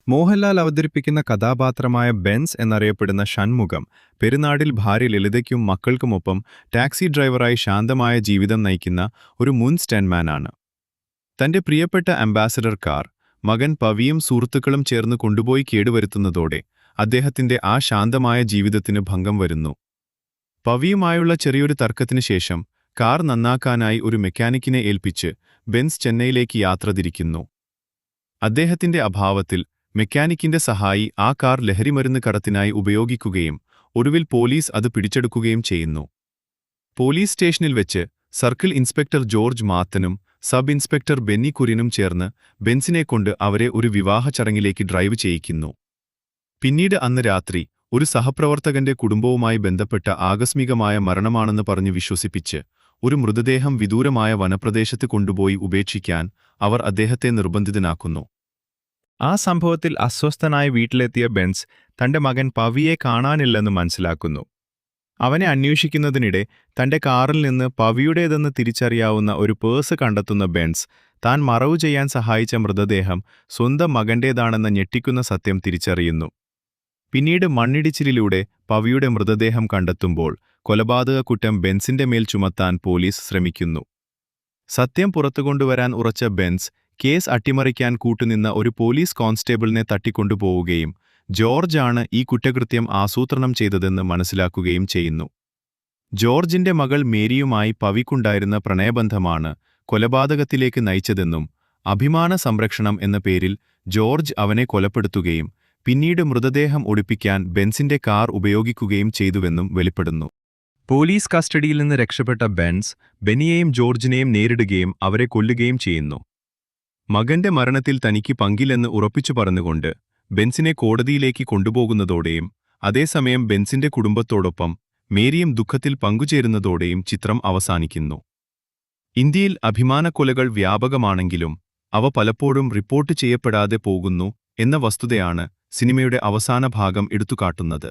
മോഹൻലാൽ അവതരിപ്പിക്കുന്ന കഥാപാത്രമായ ബെൻസ് എന്നറിയപ്പെടുന്ന ഷൺമുഖം പെരുന്നാടിൽ ഭാര്യ ലളിതയ്ക്കും മക്കൾക്കുമൊപ്പം ടാക്സി ഡ്രൈവറായി ശാന്തമായ ജീവിതം നയിക്കുന്ന ഒരു മുൻ സ്റ്റൺമാനാണ്. തന്റെ പ്രിയപ്പെട്ട അംബാസഡർ കാർ മകൻ പവിയും സുഹൃത്തുക്കളും ചേർന്ന് കൊണ്ടുപോയി കേടുവരുത്തുന്നതോടെ അദ്ദേഹത്തിന്റെ ആ ശാന്തമായ ജീവിതത്തിന് ഭംഗം വരുന്നു. പവിയുമായുള്ള ചെറിയൊരു തർക്കത്തിനു ശേഷം കാർ നന്നാക്കാനായി ഒരു മെക്കാനിക്കിനെ ഏൽപ്പിച്ച് ബെൻസ് ചെന്നൈയിലേക്ക് യാത്ര തിരിക്കുന്നു. അദ്ദേഹത്തിന്റെ അഭാവത്തിൽ മെക്കാനിക്കിന്റെ സഹായി ആ കാർ ലഹരിമരുന്ന് കടത്തിനായി ഉപയോഗിക്കുകയും ഒടുവിൽ പോലീസ് അത് പിടിച്ചെടുക്കുകയും ചെയ്യുന്നു. പോലീസ് സ്റ്റേഷനിൽ വെച്ച് സർക്കിൾ ഇൻസ്പെക്ടർ ജോർജ് മാത്തനും സബ് ഇൻസ്പെക്ടർ ബെന്നി കുര്യനും ചേർന്ന് ബെൻസിനെക്കൊണ്ട് അവരെ ഒരു വിവാഹ ചടങ്ങിലേക്ക് ഡ്രൈവ് ചെയ്യിക്കുന്നു. പിന്നീട് അന്ന് രാത്രി ഒരു സഹപ്രവർത്തകന്റെ കുടുംബവുമായി ബന്ധപ്പെട്ട ആകസ്മികമായ മരണമാണെന്ന് പറഞ്ഞ് വിശ്വസിപ്പിച്ച് ഒരു മൃതദേഹം വിദൂരമായ വനപ്രദേശത്ത് കൊണ്ടുപോയി ഉപേക്ഷിക്കാൻ അവർ അദ്ദേഹത്തെ നിർബന്ധിതനാക്കുന്നു. ആ സംഭവത്തിൽ അസ്വസ്ഥനായി വീട്ടിലെത്തിയ ബെൻസ് തന്റെ മകൻ പവിയെ കാണാനില്ലെന്ന് മനസ്സിലാക്കുന്നു. അവനെ അന്വേഷിക്കുന്നതിനിടെ തന്റെ കാറിൽ നിന്ന് പവിയുടേതെന്ന് തിരിച്ചറിയാവുന്ന ഒരു പേഴ്സ് കണ്ടെത്തുന്ന ബെൻസ് താൻ മറവു ചെയ്യാൻ സഹായിച്ച മൃതദേഹം സ്വന്തം മകന്റേതാണെന്ന ഞെട്ടിക്കുന്ന സത്യം തിരിച്ചറിയുന്നു. പിന്നീട് മണ്ണിടിച്ചിലിലൂടെ പവിയുടെ മൃതദേഹം കണ്ടെത്തുമ്പോൾ കൊലപാതക കുറ്റം ബെൻസിന്റെ മേൽ ചുമത്താൻ പോലീസ് ശ്രമിക്കുന്നു. സത്യം പുറത്തുകൊണ്ടുവരാൻ ഉറച്ച ബെൻസ് കേസ് അട്ടിമറിക്കാൻ കൂട്ടുനിന്ന ഒരു പോലീസ് കോൺസ്റ്റേബിളിനെ തട്ടിക്കൊണ്ടുപോവുകയും ജോർജാണ് ഈ കുറ്റകൃത്യം ആസൂത്രണം ചെയ്തതെന്ന് മനസ്സിലാക്കുകയും ചെയ്യുന്നു. ജോർജിന്റെ മകൾ മേരിയുമായി പവിക്കുണ്ടായിരുന്ന പ്രണയബന്ധമാണ് കൊലപാതകത്തിലേക്ക് നയിച്ചതെന്നും അഭിമാന സംരക്ഷണം എന്ന പേരിൽ ജോർജ് അവനെ കൊലപ്പെടുത്തുകയും പിന്നീട് മൃതദേഹം ഒളിപ്പിക്കാൻ ബെൻസിന്റെ കാർ ഉപയോഗിക്കുകയും ചെയ്തുവെന്നും വെളിപ്പെടുന്നു. പോലീസ് കസ്റ്റഡിയിൽ നിന്ന് രക്ഷപ്പെട്ട ബെൻസ് ബെന്നിയെയും ജോർജിനെയും നേരിടുകയും അവരെ കൊല്ലുകയും ചെയ്യുന്നു. മകന്റെ മരണത്തിൽ തനിക്ക് പങ്കില്ലെന്ന് ഉറപ്പിച്ചു പറഞ്ഞുകൊണ്ട് ബെൻസിനെ കോടതിയിലേക്ക് കൊണ്ടുപോകുന്നതോടെയും അതേസമയം ബെൻസിന്റെ കുടുംബത്തോടൊപ്പം മേരിയും ദുഃഖത്തിൽ പങ്കുചേരുന്നതോടെയും ചിത്രം അവസാനിക്കുന്നു. ഇന്ത്യയിൽ അഭിമാനക്കൊലകൾ വ്യാപകമാണെങ്കിലും അവ പലപ്പോഴും റിപ്പോർട്ട് ചെയ്യപ്പെടാതെ പോകുന്നു എന്ന വസ്തുതയാണ് സിനിമയുടെ അവസാന ഭാഗം എടുത്തുകാട്ടുന്നത്.